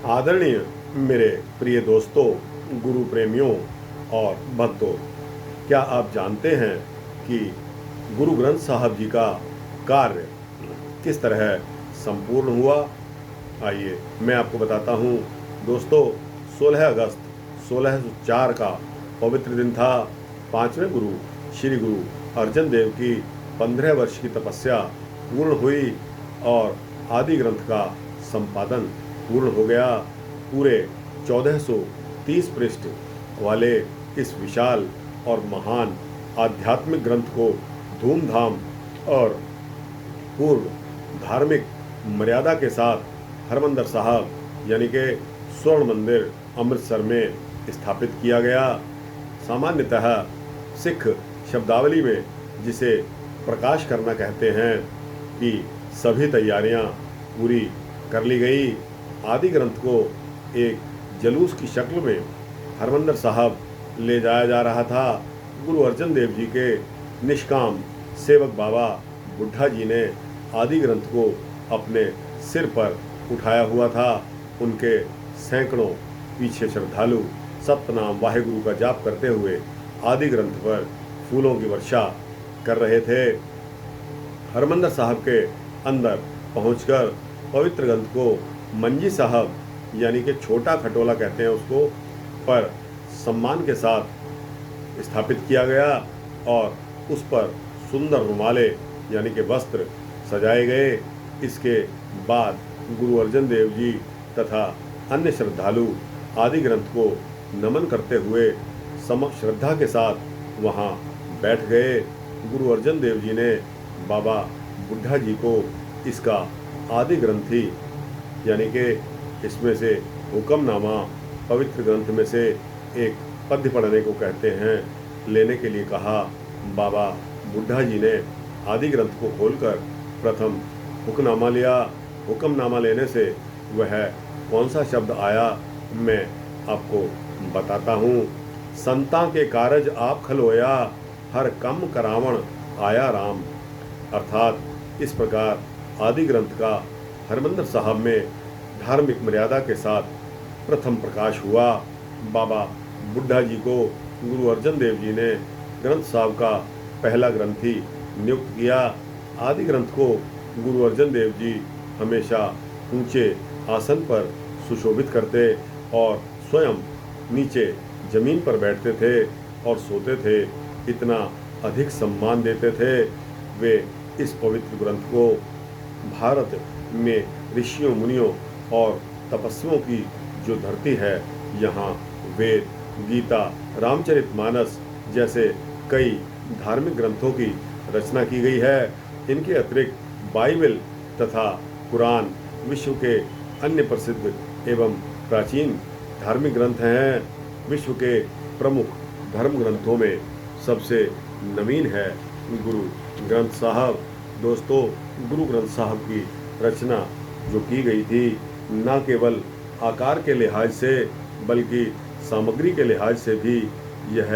आदरणीय मेरे प्रिय दोस्तों, गुरु प्रेमियों और भक्तों, क्या आप जानते हैं कि गुरु ग्रंथ साहब जी का कार्य किस तरह संपूर्ण हुआ? आइए मैं आपको बताता हूँ। दोस्तों, 16 अगस्त 1604 का पवित्र दिन था। पांचवें गुरु श्री गुरु अर्जन देव की 15 वर्ष की तपस्या पूर्ण हुई और आदि ग्रंथ का संपादन पूर्ण हो गया। पूरे 1430 पृष्ठ वाले इस विशाल और महान आध्यात्मिक ग्रंथ को धूमधाम और पूर्ण धार्मिक मर्यादा के साथ हरमंदिर साहब यानी कि स्वर्ण मंदिर अमृतसर में स्थापित किया गया। सामान्यतः सिख शब्दावली में जिसे प्रकाश करना कहते हैं कि सभी तैयारियां पूरी कर ली गई। आदि ग्रंथ को एक जलूस की शक्ल में हरमंदिर साहब ले जाया जा रहा था। गुरु अर्जन देव जी के निष्काम सेवक बाबा बुड्ढा जी ने आदि ग्रंथ को अपने सिर पर उठाया हुआ था। उनके सैकड़ों पीछे श्रद्धालु सतनाम वाहेगुरु का जाप करते हुए आदि ग्रंथ पर फूलों की वर्षा कर रहे थे। हरमंदिर साहब के अंदर पहुंचकर पवित्र ग्रंथ को मंजी साहब यानी कि छोटा खटोला कहते हैं उसको, पर सम्मान के साथ स्थापित किया गया और उस पर सुंदर रुमाले यानी कि वस्त्र सजाए गए। इसके बाद गुरु अर्जन देव जी तथा अन्य श्रद्धालु आदि ग्रंथ को नमन करते हुए समक्ष श्रद्धा के साथ वहाँ बैठ गए। गुरु अर्जन देव जी ने बाबा बुड्ढा जी को इसका आदि ग्रंथी यानी कि इसमें से हुक्मनामा पवित्र ग्रंथ में से एक पद्य पढ़ने को कहते हैं, लेने के लिए कहा। बाबा बुड्ढा जी ने आदि ग्रंथ को खोलकर प्रथम हुक्मनामा लिया। हुक्मनामा लेने से वह कौन सा शब्द आया मैं आपको बताता हूँ। संता के कारज आप खलोया, हर कम करावण आया राम। अर्थात इस प्रकार आदि ग्रंथ का हरमंदिर साहब में धार्मिक मर्यादा के साथ प्रथम प्रकाश हुआ। बाबा बुड्ढा जी को गुरु अर्जन देव जी ने ग्रंथ साहब का पहला ग्रंथी नियुक्त किया। आदि ग्रंथ को गुरु अर्जन देव जी हमेशा ऊंचे आसन पर सुशोभित करते और स्वयं नीचे जमीन पर बैठते थे और सोते थे। इतना अधिक सम्मान देते थे वे इस पवित्र ग्रंथ को। भारत में ऋषियों मुनियों और तपस्वियों की जो धरती है, यहाँ वेद, गीता, रामचरितमानस जैसे कई धार्मिक ग्रंथों की रचना की गई है। इनके अतिरिक्त बाइबल तथा कुरान विश्व के अन्य प्रसिद्ध एवं प्राचीन धार्मिक ग्रंथ हैं। विश्व के प्रमुख धर्म ग्रंथों में सबसे नवीन है गुरु ग्रंथ साहब। दोस्तों, गुरु ग्रंथ साहब की रचना जो की गई थी, न केवल आकार के लिहाज से बल्कि सामग्री के लिहाज से भी यह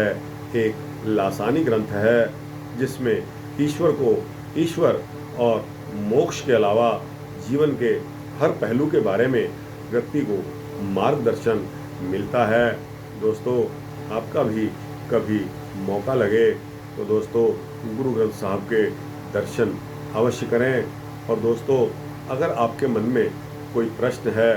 एक लासानी ग्रंथ है, जिसमें ईश्वर और मोक्ष के अलावा जीवन के हर पहलू के बारे में व्यक्ति को मार्गदर्शन मिलता है। दोस्तों, आपका भी कभी मौका लगे तो दोस्तों गुरु ग्रंथ साहब के दर्शन अवश्य करें। और दोस्तों, अगर आपके मन में कोई प्रश्न है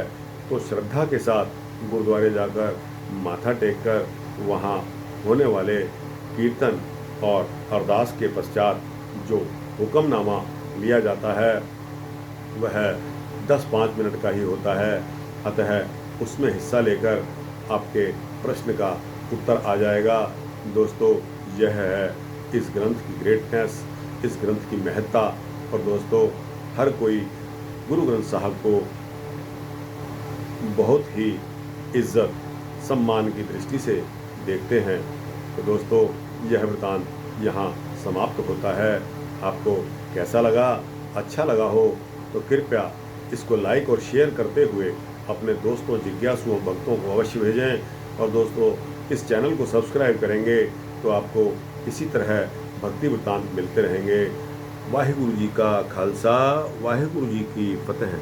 तो श्रद्धा के साथ गुरुद्वारे जाकर माथा टेककर वहाँ होने वाले कीर्तन और अरदास के पश्चात जो हुक्मनामा लिया जाता है वह 10-5 मिनट का ही होता है। अतः उसमें हिस्सा लेकर आपके प्रश्न का उत्तर आ जाएगा। दोस्तों, यह है इस ग्रंथ की ग्रेटनेस, इस ग्रंथ की महत्ता। और दोस्तों, हर कोई गुरु ग्रंथ साहब को बहुत ही इज्जत सम्मान की दृष्टि से देखते हैं। तो दोस्तों, यह वृतांत यहाँ समाप्त होता है। आपको कैसा लगा? अच्छा लगा हो तो कृपया इसको लाइक और शेयर करते हुए अपने दोस्तों, जिज्ञासुओं, भक्तों को अवश्य भेजें। और दोस्तों, इस चैनल को सब्सक्राइब करेंगे तो आपको इसी तरह भक्ति वृतांत मिलते रहेंगे। वाहिगुरु जी का खालसा, वाहिगुरु जी की फतेह।